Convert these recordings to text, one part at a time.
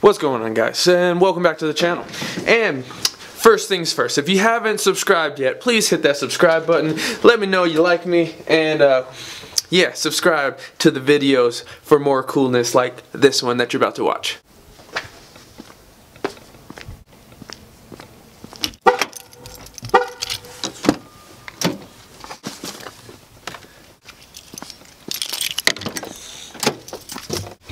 What's going on, guys, and welcome back to the channel. And first things first, if you haven't subscribed yet, please hit that subscribe button. Let me know you like me, and yeah, subscribe to the videos for more coolness like this one that you're about to watch.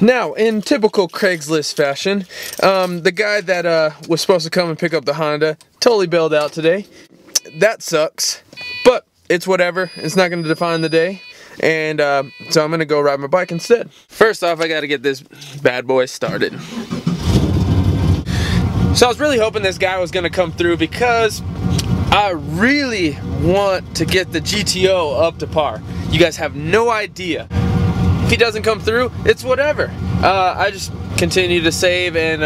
Now, in typical Craigslist fashion, the guy that was supposed to come and pick up the Honda totally bailed out today. That sucks, but it's whatever. It's not going to define the day, and so I'm going to go ride my bike instead. First off, I got to get this bad boy started. So I was really hoping this guy was going to come through because I really want to get the GTO up to par. You guys have no idea. If he doesn't come through, it's whatever. I just continue to save and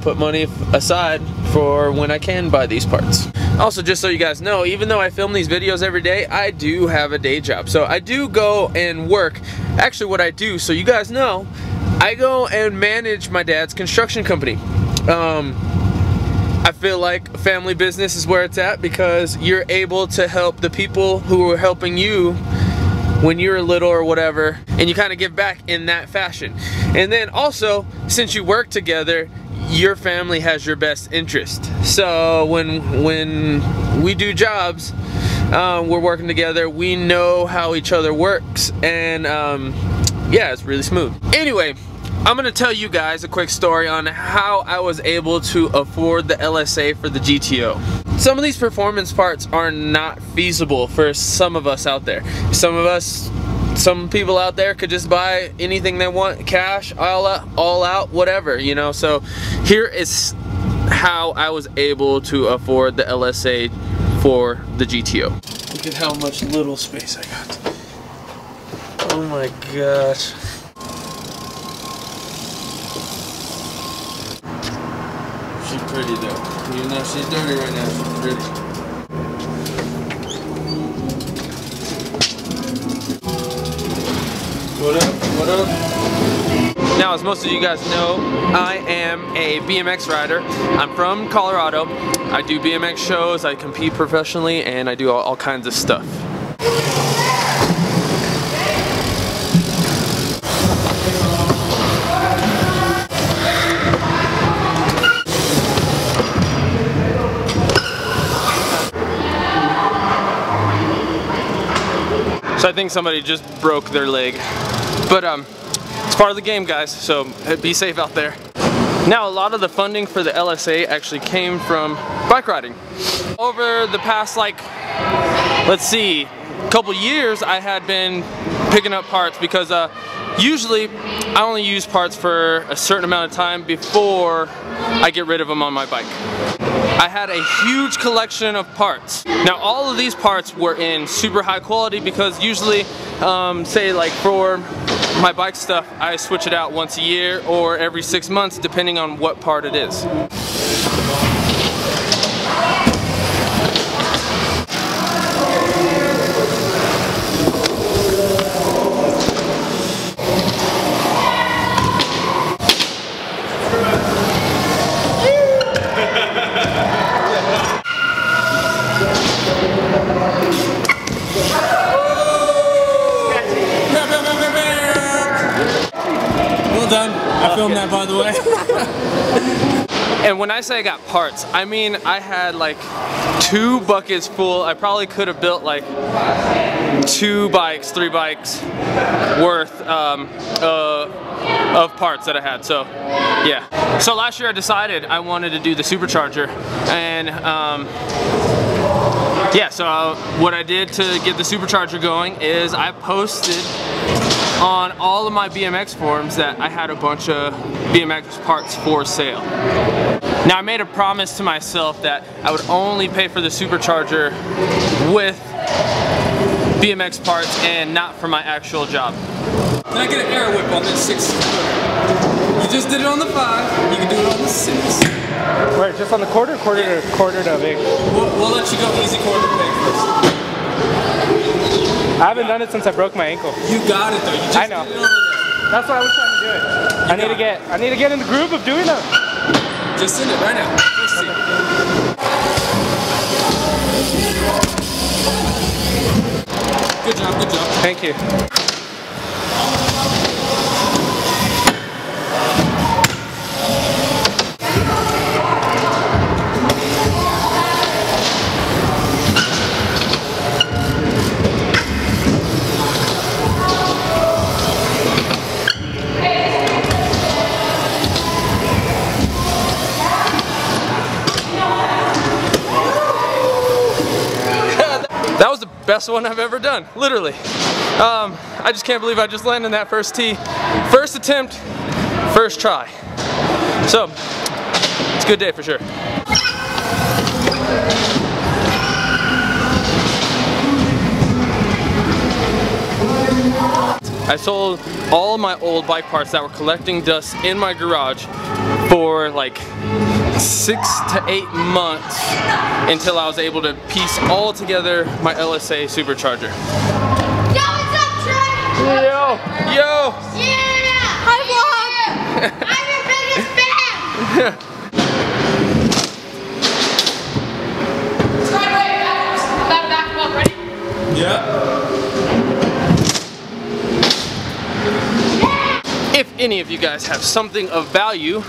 put money aside for when I can buy these parts. Also, just so you guys know, even though I film these videos every day, I do have a day job. So I do go and work. Actually, what I do, so you guys know, I go and manage my dad's construction company. I feel like family business is where it's at because you're able to help the people who are helping you when you're little or whatever, and you kind of give back in that fashion. And then also, since you work together, your family has your best interest. So when we do jobs, we're working together, we know how each other works, and yeah, it's really smooth. Anyway, I'm gonna tell you guys a quick story on how I was able to afford the LSA for the GTO. Some of these performance parts are not feasible for some of us out there. Some people out there could just buy anything they want, cash, all out, whatever, you know. So here is how I was able to afford the LSA for the GTO. Look at how much little space I got. Oh my gosh. She's pretty though. Even though she's dirty right now, she's pretty. What up? What up? Now, as most of you guys know, I am a BMX rider. I'm from Colorado. I do BMX shows, I compete professionally, and I do all kinds of stuff. So I think somebody just broke their leg, but it's part of the game, guys, so be safe out there. Now, a lot of the funding for the LSA actually came from bike riding. Over the past, like, let's see, couple years, I had been picking up parts because usually I only use parts for a certain amount of time before I get rid of them on my bike. I had a huge collection of parts. Now, all of these parts were in super high quality because usually, say like for my bike stuff, I switch it out once a year or every 6 months depending on what part it is. Done. I filmed that, by the way. And when I say I got parts, I mean I had like 2 buckets full. I probably could have built like 2 bikes, 3 bikes worth of parts that I had. So yeah. So last year I decided I wanted to do the Supercharger, and yeah, so what I did to get the Supercharger going is I posted on all of my BMX forums that I had a bunch of BMX parts for sale. Now, I made a promise to myself that I would only pay for the Supercharger with BMX parts and not for my actual job. Can I get an air whip on this 6-footer? You just did it on the 5, you can do it on the 6. Right, just on the quarter to big? We'll let you go easy quarter to big first. I haven't done it since I broke my ankle. You got it though. You just I know. did it over there. That's what I was trying to do. I need to get in the groove of doing that. Just send it right now. Let's see. Good job, good job. Thank you. That was the best one I've ever done, literally. I just can't believe I just landed that first tee. First attempt, first try. So, it's a good day for sure. I sold all of my old bike parts that were collecting dust in my garage for like 6 to 8 months until I was able to piece all together my Lsa Supercharger. Yo, what's up, Trey? Yo! Yo! Yeah! Hi, vlog! I'm your biggest fan! Back up, ready? Yeah. If any of you guys have something of value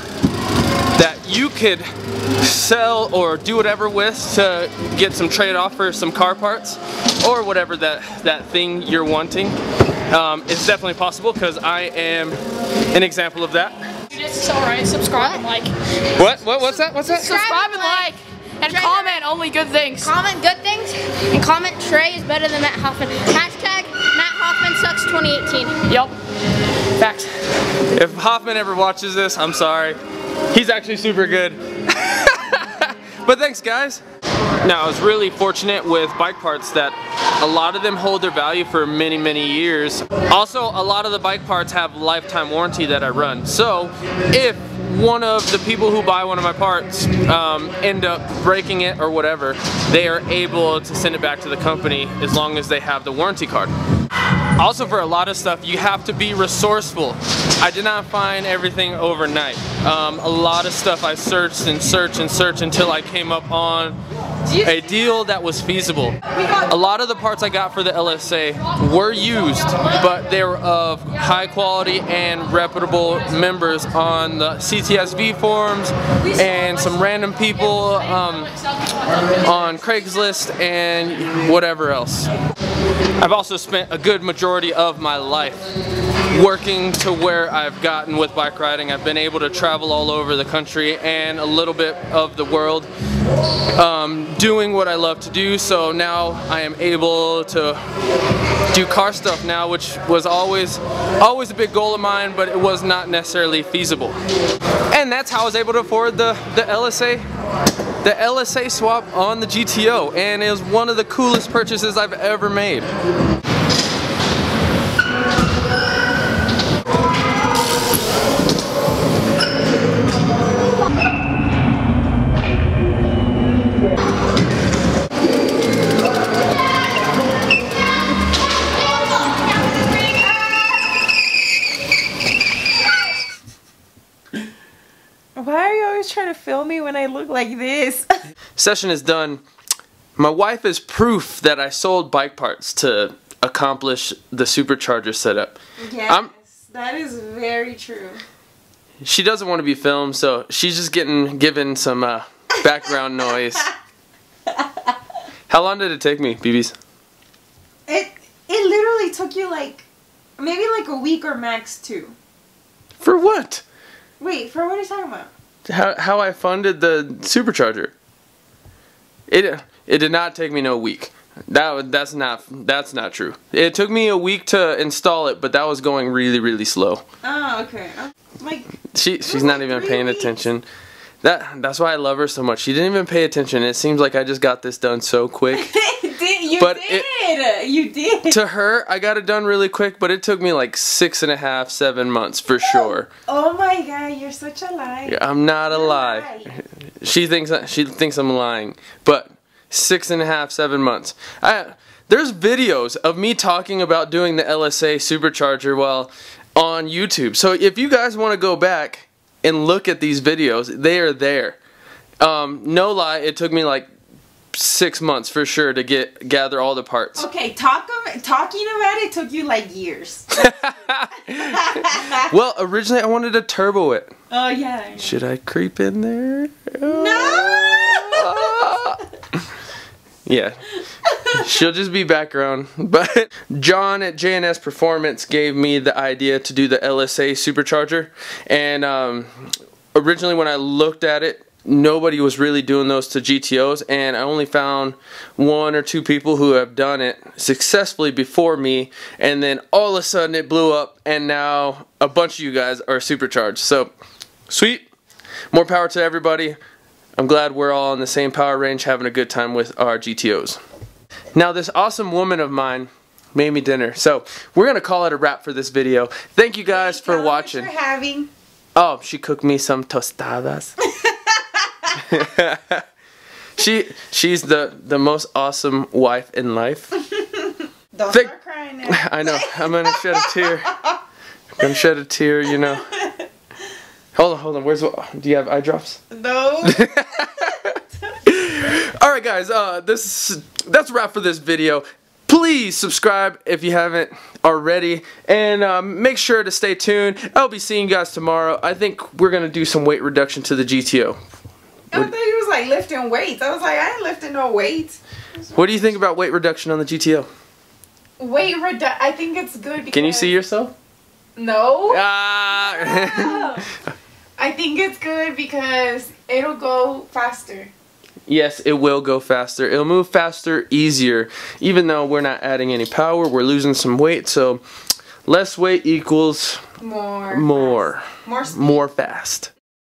that you could sell or do whatever with to get some trade-off for some car parts or whatever that thing you're wanting, it's definitely possible because I am an example of that. It's alright, subscribe and like. What's that? Subscribe and like. And comment only good things. Comment good things and comment Trey is better than Matt Hoffman. Hashtag Matt Hoffman sucks 2018. Yup. Facts. If Hoffman ever watches this, I'm sorry. He's actually super good. But thanks, guys. Now, I was really fortunate with bike parts that a lot of them hold their value for many, many years. Also, a lot of the bike parts have lifetime warranty that I run. So, if one of the people who buy one of my parts end up breaking it or whatever, they are able to send it back to the company as long as they have the warranty card. Also, for a lot of stuff, you have to be resourceful. I did not find everything overnight. A lot of stuff I searched and searched and searched until I came up on a deal that was feasible. A lot of the parts I got for the Lsa were used, but they were of high quality and reputable members on the CTSV forums and some random people on Craigslist and whatever else. I've also spent a good majority of my life working to where I've gotten with bike riding. I've been able to travel all over the country and a little bit of the world doing what I love to do. So now I am able to do car stuff now, which was always a big goal of mine, but it was not necessarily feasible. And that's how I was able to afford the LSA swap on the GTO, and it was one of the coolest purchases I've ever made. Why are you always trying to film me when I look like this? Session is done. My wife is proof that I sold bike parts to accomplish the supercharger setup. Yes, that is very true. She doesn't want to be filmed, so she's just given some background noise. How long did it take me, BBs? It literally took you like maybe like a week or max 2. For what? Wait, for what are you talking about? How I funded the supercharger. It did not take me no week. That's not true. It took me a week to install it, but that was going really, really slow. Oh, okay. Like she's not even paying attention. That's why I love her so much. She didn't even pay attention. It seems like I just got this done so quick. You did. To her, I got it done really quick, but it took me like 6.5, 7 months for sure. Oh my god, you're such a liar. I'm not a lie. She thinks I'm lying, but 6.5, 7 months. There's videos of me talking about doing the Lsa Supercharger while on YouTube. So if you guys want to go back and look at these videos, they are there. No lie, it took me like 6 months for sure to gather all the parts. Okay, talking about it took you like years. Well, originally I wanted to turbo it. Oh yeah. Should I creep in there? No. Yeah. She'll just be background. But John at J&S Performance gave me the idea to do the Lsa Supercharger. And originally when I looked at it, nobody was really doing those to GTOs, and I only found 1 or 2 people who have done it successfully before me, and then all of a sudden it blew up, and now a bunch of you guys are supercharged. So sweet, more power to everybody. I'm glad we're all on the same power range having a good time with our GTOs. Now this awesome woman of mine made me dinner, so we're gonna call it a wrap for this video. Thank you guys for watching. Thanks for having. Oh, she cooked me some tostadas. She's the most awesome wife in life. Don't start crying now. I know. I'm gonna shed a tear. I'm gonna shed a tear, you know. Hold on. Do you have eye drops? No. Alright guys, that's a wrap for this video. Please subscribe if you haven't already, and make sure to stay tuned. I'll be seeing you guys tomorrow. I think we're gonna do some weight reduction to the GTO. I thought he was like lifting weights. I was like, I ain't lifting no weights. What do you think about weight reduction on the GTO? Weight reduction. I think it's good because... Can you see yourself? No. Ah. I think it's good because it'll go faster. Yes, it will go faster. It'll move faster, easier. Even though we're not adding any power, we're losing some weight. So less weight equals more fast.